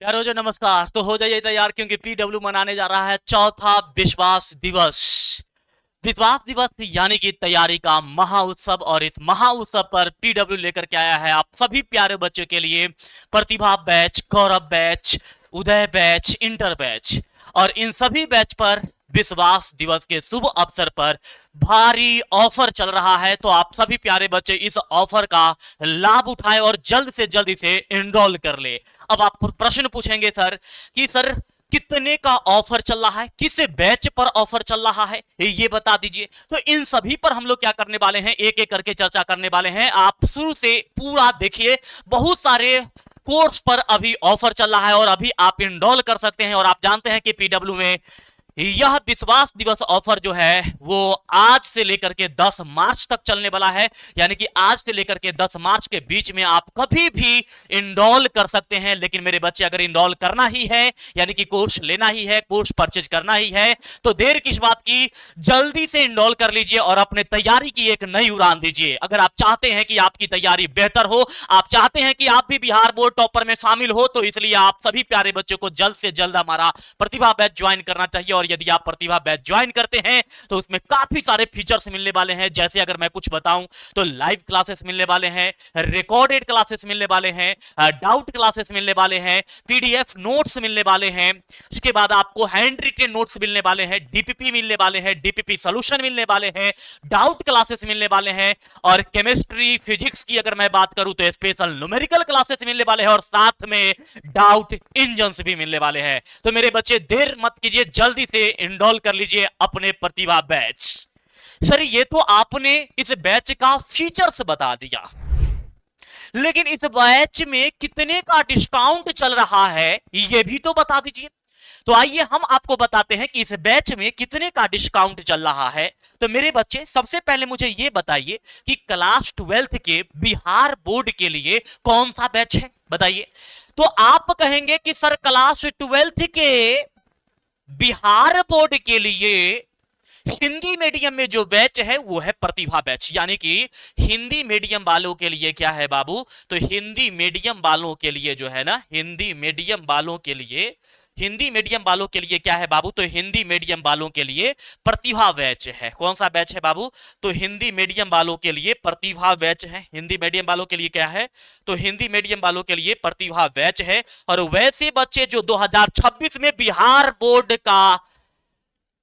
प्यारो जो नमस्कार। तो हो जाइए तैयार क्योंकि पीडब्ल्यू मनाने जा रहा है चौथा विश्वास दिवस। विश्वास दिवस यानी कि तैयारी का महाउत्सव, और इस महाउत्सव पर पीडब्ल्यू लेकर के आया है आप सभी प्यारे बच्चों के लिए प्रतिभा बैच, गौरव बैच, उदय बैच, इंटर बैच। और इन सभी बैच पर विश्वास दिवस के शुभ अवसर पर भारी ऑफर चल रहा है। तो आप सभी प्यारे बच्चे इस ऑफर का लाभ उठाएं और जल्द से जल्द इसे एनरोल कर ले। अब आप प्रश्न पूछेंगे सर कि सर कितने का ऑफर चल रहा है, किस बैच पर ऑफर चल रहा है, ये बता दीजिए। तो इन सभी पर हम लोग क्या करने वाले हैं, एक एक करके चर्चा करने वाले हैं। आप शुरू से पूरा देखिए। बहुत सारे कोर्स पर अभी ऑफर चल रहा है और अभी आप इनरोल कर सकते हैं। और आप जानते हैं कि पीडब्ल्यू में यह विश्वास दिवस ऑफर जो है वो आज से लेकर के 10 मार्च तक चलने वाला है। यानी कि आज से लेकर के 10 मार्च के बीच में आप कभी भी इनरोल कर सकते हैं। लेकिन मेरे बच्चे, अगर इनरोल करना ही है, यानी कि कोर्स लेना ही है, कोर्स परचेज करना ही है, तो देर किस बात की, जल्दी से इनरोल कर लीजिए और अपने तैयारी की एक नई उड़ान दीजिए। अगर आप चाहते हैं कि आपकी तैयारी बेहतर हो, आप चाहते हैं कि आप भी बिहार बोर्ड टॉपर में शामिल हो, तो इसलिए आप सभी प्यारे बच्चों को जल्द से जल्द हमारा प्रतिभा बैच ज्वाइन करना चाहिए। और यदि आप प्रतिभा बैच ज्वाइन करते हैं तो उसमें काफी सारे फीचर्स मिलने वाले हैं। जैसे अगर मैं कुछ बताऊं तो लाइव क्लासेस मिलने वाले हैं, रिकॉर्डेड क्लासेस मिलने वाले हैं, डाउट क्लासेस मिलने वाले हैं, पीडीएफ नोट्स मिलने वाले हैं, उसके बाद आपको हैंड रिटेन नोट्स मिलने वाले हैं, डीपीपी मिलने वाले हैं, डीपीपी सॉल्यूशन मिलने वाले हैं, डाउट क्लासेस मिलने वाले हैं, और केमिस्ट्री फिजिक्स की अगर मैं बात करूं तो स्पेशल न्यूमेरिकल क्लासेस मिलने वाले हैं, और साथ में डाउट इंजन्स भी मिलने वाले हैं। तो मेरे बच्चे देर मत कीजिए, जल्दी से इनरोल कर लीजिए अपने प्रतिभा बैच। सर ये तो आपने इस बैच का फीचर्स बता दिया, लेकिन इस बैच में कितने का डिस्काउंट चल रहा है ये भी तो बता दीजिए। तो आइए हम आपको बताते हैं कि इस बैच में कितने का डिस्काउंट चल रहा है। तो मेरे बच्चे, सबसे पहले मुझे ये बताइए कि क्लास 12 के बिहार बोर्ड के लिए कौन सा बैच है, बताइए। तो आप कहेंगे कि सर क्लास 12 के बिहार बोर्ड के लिए हिंदी मीडियम में जो बैच है वो है प्रतिभा बैच। यानी कि हिंदी मीडियम वालों के लिए क्या है बाबू, तो हिंदी मीडियम वालों के लिए जो है ना, हिंदी मीडियम वालों के लिए, हिंदी मीडियम वालों के लिए क्या है बाबू, तो हिंदी मीडियम वालों के लिए प्रतिभा बैच है। कौन सा बैच है बाबू, तो हिंदी मीडियम वालों के लिए प्रतिभा बैच है। हिंदी मीडियम वालों के लिए क्या है, तो हिंदी मीडियम वालों के लिए प्रतिभा बैच है। और वैसे बच्चे जो 2026 में बिहार बोर्ड का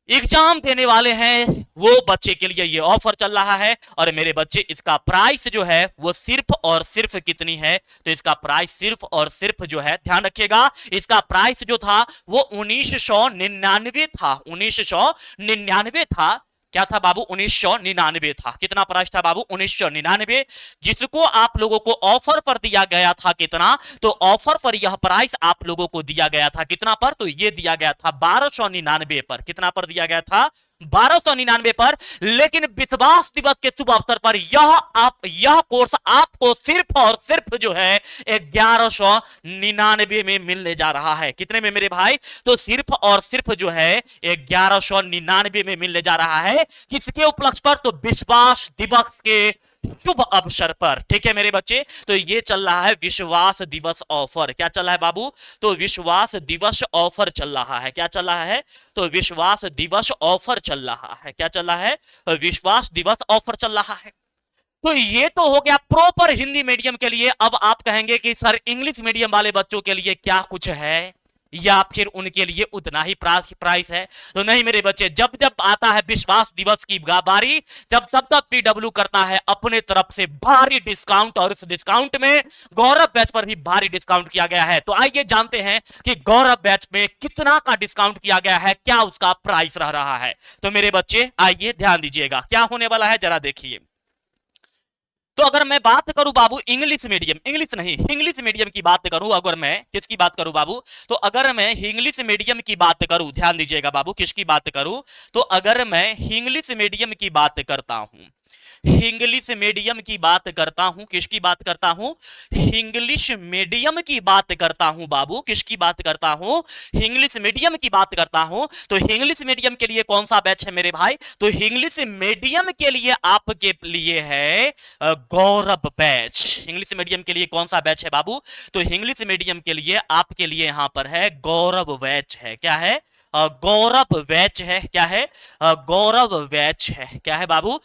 एग्जाम देने वाले हैं, वो बच्चे के लिए ये ऑफर चल रहा है। और मेरे बच्चे, इसका प्राइस जो है वो सिर्फ और सिर्फ कितनी है, तो इसका प्राइस सिर्फ और सिर्फ जो है, ध्यान रखिएगा, इसका प्राइस जो था वो 1999 था। 1999 था। क्या था बाबू, 1999 था। कितना प्राइस था बाबू, 1999, जिसको आप लोगों को ऑफर पर दिया गया था कितना, तो ऑफर पर यह प्राइस आप लोगों को दिया गया था कितना पर, तो ये दिया गया था 1299 पर। कितना पर दिया गया था, 1299 पर। लेकिन विश्वास दिवस के शुभ अवसर पर यह कोर्स आपको सिर्फ और सिर्फ जो है 1199 में मिलने जा रहा है। कितने में मेरे भाई, तो सिर्फ और सिर्फ जो है 1199 में मिलने जा रहा है। किसके उपलक्ष्य पर, तो विश्वास दिवस के शुभ अवसर पर। ठीक है मेरे बच्चे, तो ये चल रहा है विश्वास दिवस ऑफर। क्या चल रहा है बाबू, तो विश्वास दिवस ऑफर चल रहा है। क्या चल रहा है, तो विश्वास दिवस ऑफर चल रहा है। क्या चल रहा है, तो विश्वास दिवस ऑफर चल रहा है। तो ये तो हो गया प्रॉपर हिंदी मीडियम के लिए। अब आप कहेंगे कि सर इंग्लिश मीडियम वाले बच्चों के लिए क्या कुछ है, या फिर उनके लिए उतना ही प्राइस है। तो नहीं मेरे बच्चे, जब जब आता है विश्वास दिवस की बारी, तब पीडब्ल्यू करता है अपने तरफ से भारी डिस्काउंट। और इस डिस्काउंट में गौरव बैच पर भी भारी डिस्काउंट किया गया है। तो आइए जानते हैं कि गौरव बैच में कितना का डिस्काउंट किया गया है, क्या उसका प्राइस रह रहा है। तो मेरे बच्चे आइए ध्यान दीजिएगा, क्या होने वाला है जरा देखिए। तो अगर मैं बात करूं बाबू इंग्लिश मीडियम, इंग्लिश मीडियम की बात करूं, अगर मैं किसकी बात करूं बाबू, तो अगर मैं इंग्लिश मीडियम की बात करूं, ध्यान दीजिएगा बाबू, किसकी बात करूं, तो अगर मैं इंग्लिश मीडियम की बात करता हूं, इंग्लिश मीडियम की बात करता हूं। किसकी बात करता हूं? इंग्लिश मीडियम की बात करता हूं बाबू। किसकी बात करता हूं? इंग्लिश मीडियम की बात करता हूं। तो इंग्लिश मीडियम के लिए कौन सा बैच है मेरे भाई? तो इंग्लिश मीडियम के लिए आपके लिए है गौरव बैच। इंग्लिश मीडियम के लिए कौन सा बैच है बाबू? तो इंग्लिश मीडियम के लिए आपके लिए यहां पर है गौरव बैच है। क्या है? गौरव बैच है। क्या है? गौरव बैच है। क्या है बाबू?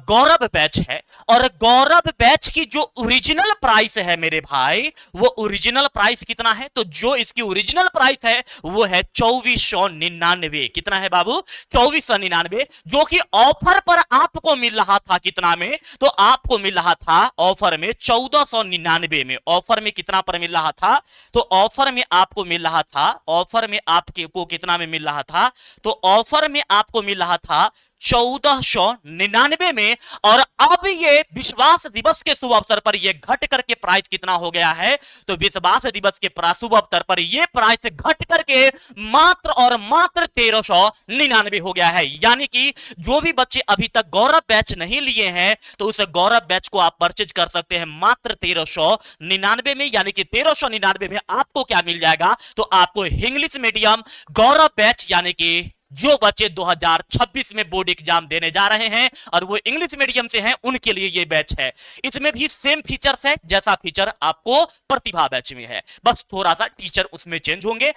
गौरव बैच है। और गौरव बैच की जो ओरिजिनल प्राइस है मेरे भाई, वो ओरिजिनल प्राइस कितना है? तो जो इसकी ओरिजिनल प्राइस है वो है 2499। कितना है बाबू? 2499, जो कि ऑफर पर आपको मिल रहा था कितना में? तो आपको मिल रहा था ऑफर में 1499 में। ऑफर में कितना पर मिल रहा था? तो ऑफर में आपको मिल रहा था, ऑफर में आपके को कितना में मिल रहा था? तो ऑफर में आपको मिल रहा था 1499 में। और अब ये विश्वास दिवस के शुभ अवसर पर ये घट करके प्राइस कितना हो गया है? तो विश्वास दिवस के शुभ अवसर पर ये प्राइस घट करके मात्र और मात्र 1399 हो गया है। यानी कि जो भी बच्चे अभी तक गौरव बैच नहीं लिए हैं तो उस गौरव बैच को आप परचेज कर सकते हैं मात्र 1399 में। यानी कि 1399 में आपको क्या मिल जाएगा? तो आपको इंग्लिश मीडियम गौरव बैच, यानी कि जो बच्चे 2026 में बोर्ड एग्जाम देने जा रहे हैं और वो इंग्लिश मीडियम से हैं, उनके लिए ये बैच है। इसमें भी सेम फीचर्स है जैसा फीचर आपको प्रतिभा बैच में है, बस थोड़ा सा टीचर उसमें चेंज होंगे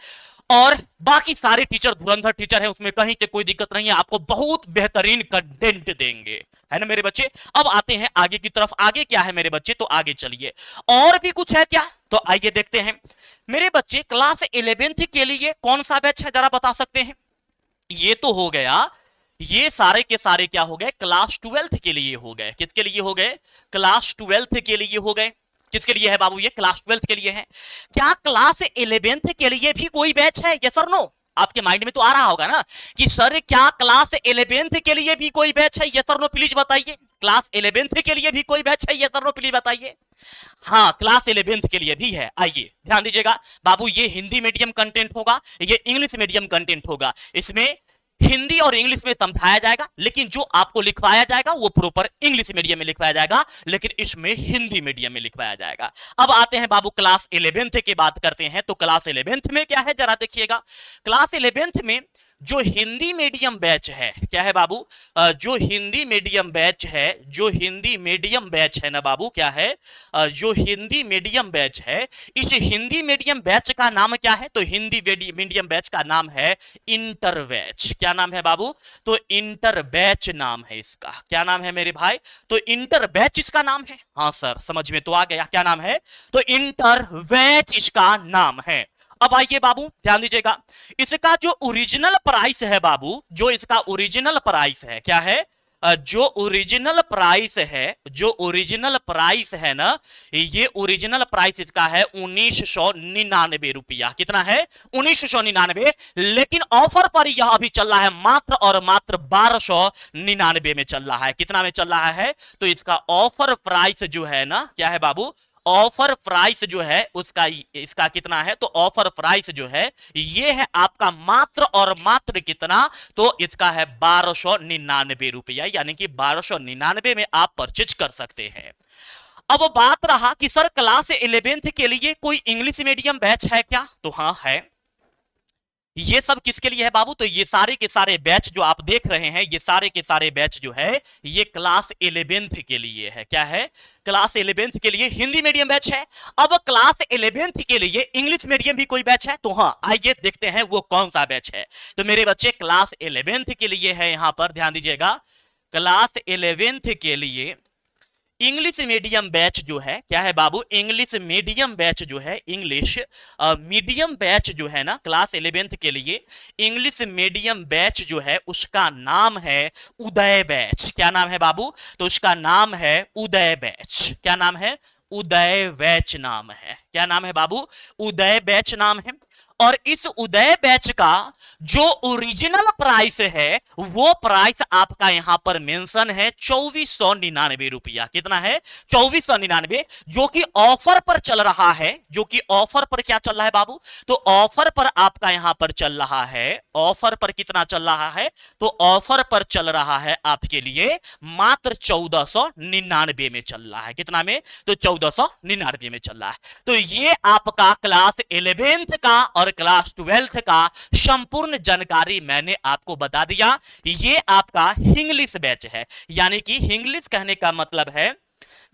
और बाकी सारे टीचर धुरंधर टीचर हैं, उसमें कहीं से कोई दिक्कत नहीं है। आपको बहुत बेहतरीन कंटेंट देंगे, है ना मेरे बच्चे। अब आते हैं आगे की तरफ। आगे क्या है मेरे बच्चे? तो आगे चलिए, और भी कुछ है क्या? तो आइए देखते हैं मेरे बच्चे। क्लास 11th के लिए कौन सा बैच है, जरा बता सकते हैं? ये तो हो गया, ये सारे के सारे क्या हो गए? क्लास 12th के लिए हो गए। किसके लिए हो गए? क्लास 12th के लिए हो गए। किसके लिए है बाबू? ये क्लास 12th के लिए है। क्या क्लास 11th के लिए भी कोई बैच है? यस और नो? आपके माइंड में तो आ रहा होगा ना कि सर क्या क्लास 11th के लिए भी कोई बैच है? यस और नो प्लीज बताइए। क्लास 11th के लिए भी कोई बैच है? यस और नो प्लीज बताइए। हाँ, क्लास 11th के लिए भी है। आइए ध्यान दीजिएगा बाबू, ये हिंदी मीडियम कंटेंट होगा, ये इंग्लिश मीडियम कंटेंट होगा। इसमें हिंदी और इंग्लिश में समझाया जाएगा, लेकिन जो आपको लिखवाया जाएगा वो प्रॉपर इंग्लिश मीडियम में लिखवाया जाएगा, लेकिन इसमें हिंदी मीडियम में लिखवाया जाएगा। अब आते हैं बाबू क्लास 11th की बात करते हैं। तो क्लास 11th में क्या है, जरा देखिएगा। क्लास 11th में जो हिंदी मीडियम बैच है, क्या है बाबू? जो हिंदी मीडियम बैच है, जो हिंदी मीडियम बैच है ना बाबू, क्या है? जो हिंदी मीडियम बैच है, इस हिंदी मीडियम बैच का नाम क्या है? तो हिंदी मीडियम बैच का नाम है इंटर बैच। क्या नाम है बाबू? तो इंटर बैच नाम है इसका। क्या नाम है मेरे भाई? तो इंटर बैच इसका नाम है। हाँ सर, समझ में तो आ गया। क्या नाम है? तो इंटर बैच इसका नाम है। अब आइए बाबू ध्यान दीजिएगा, इसका जो ओरिजिनल प्राइस है बाबू, जो इसका ओरिजिनल प्राइस है, क्या है? जो ओरिजिनल प्राइस है, जो ओरिजिनल प्राइस है ना, ये ओरिजिनल प्राइस इसका है 1999 रुपया। कितना है? 1999। लेकिन ऑफर पर यह अभी चल रहा है मात्र और मात्र 1299 में चल रहा है। कितना में चल रहा है? तो इसका ऑफर प्राइस जो है ना, क्या है बाबू? ऑफर प्राइस जो है उसका, इसका कितना है? तो ऑफर प्राइस जो है ये है आपका मात्र और मात्र कितना? तो इसका है 1299 रुपया, यानी कि 1299 में आप परचेज कर सकते हैं। अब बात रहा कि सर क्लास 11th के लिए कोई इंग्लिश मीडियम बैच है क्या? तो हाँ है। ये सब किसके लिए है बाबू? तो ये सारे के सारे बैच जो आप देख रहे हैं, ये सारे के सारे बैच जो है ये क्लास 11th के लिए है। क्या है? क्लास 11th के लिए हिंदी मीडियम बैच है। अब क्लास 11th के लिए इंग्लिश मीडियम भी कोई बैच है? तो हाँ, आइए देखते हैं वो कौन सा बैच है। तो मेरे बच्चे क्लास 11th के लिए है, यहां पर ध्यान दीजिएगा, क्लास 11th के लिए इंग्लिश मीडियम बैच जो है, क्या है बाबू? इंग्लिश मीडियम बैच जो है, इंग्लिश मीडियम बैच जो है ना, क्लास 11th के लिए इंग्लिश मीडियम बैच जो है उसका नाम है उदय बैच। क्या नाम है बाबू? तो उसका नाम है उदय बैच। क्या नाम है? उदय बैच नाम है। क्या नाम है बाबू? उदय बैच नाम है। और इस उदय बैच का जो ओरिजिनल प्राइस है वो प्राइस आपका यहां पर मेंशन है 2499 रुपया। कितना है? 2499, जो कि ऑफर पर चल रहा है। जो कि ऑफर पर क्या चल रहा है बाबू? तो ऑफर पर आपका यहां पर चल रहा है, ऑफर पर कितना चल रहा है? तो ऑफर पर चल रहा है आपके लिए मात्र 1499 में चल रहा है। कितना में? तो 1499 में चल रहा है। तो ये आपका क्लास 11th का और क्लास 12th का संपूर्ण जानकारी मैंने आपको बता दिया। ये आपका इंग्लिश बैच है, यानी कि इंग्लिश कहने का मतलब है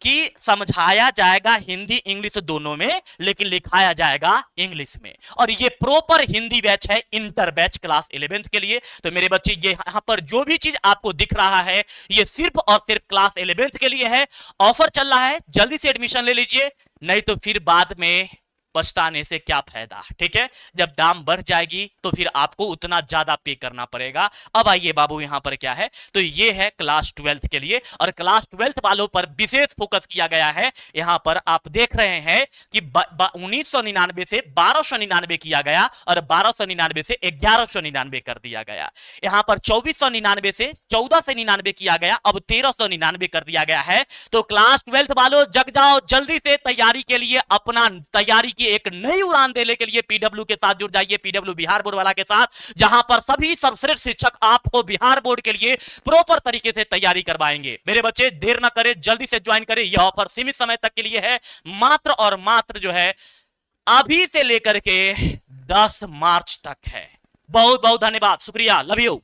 कि समझाया जाएगा हिंदी इंग्लिश दोनों में, लेकिन लिखाया जाएगा इंग्लिश में। और ये प्रॉपर हिंदी बैच है, इंटर बैच क्लास 11th के लिए। तो मेरे बच्चे, ये यहां पर जो भी चीज आपको दिख रहा है ये सिर्फ और सिर्फ क्लास 11th के लिए है। ऑफर चल रहा है, जल्दी से एडमिशन ले लीजिए, नहीं तो फिर बाद में पछताने से क्या फायदा। ठीक है, जब दाम बढ़ जाएगी तो फिर आपको उतना ज्यादा पे करना पड़ेगा। अब आइए बाबू, यहां पर क्या है? तो ये है क्लास 12th के लिए, और क्लास 12th वालों पर विशेष फोकस किया गया है। यहां पर आप देख रहे हैं कि 1999 से 1299 किया गया और 1299 से 1199 कर दिया गया। यहां पर 2499 से 1499 किया गया, अब 1399 कर दिया गया है। तो क्लास 12th वालों जग जाओ, जल्दी से तैयारी के लिए, अपना तैयारी की एक नई उड़ान देने के लिए पीडब्ल्यू के साथ जुड़ जाइए, पीडब्ल्यू बिहार बोर्ड वाला के साथ, जहां पर सभी सर्वश्रेष्ठ शिक्षक आपको बिहार बोर्ड के लिए प्रॉपर तरीके से तैयारी करवाएंगे। मेरे बच्चे देर ना करें, जल्दी से ज्वाइन करें। यह ऑफर सीमित समय तक के लिए है, मात्र और मात्र जो है अभी से लेकर के 10 मार्च तक है। बहुत बहुत धन्यवाद, शुक्रिया, लव यू।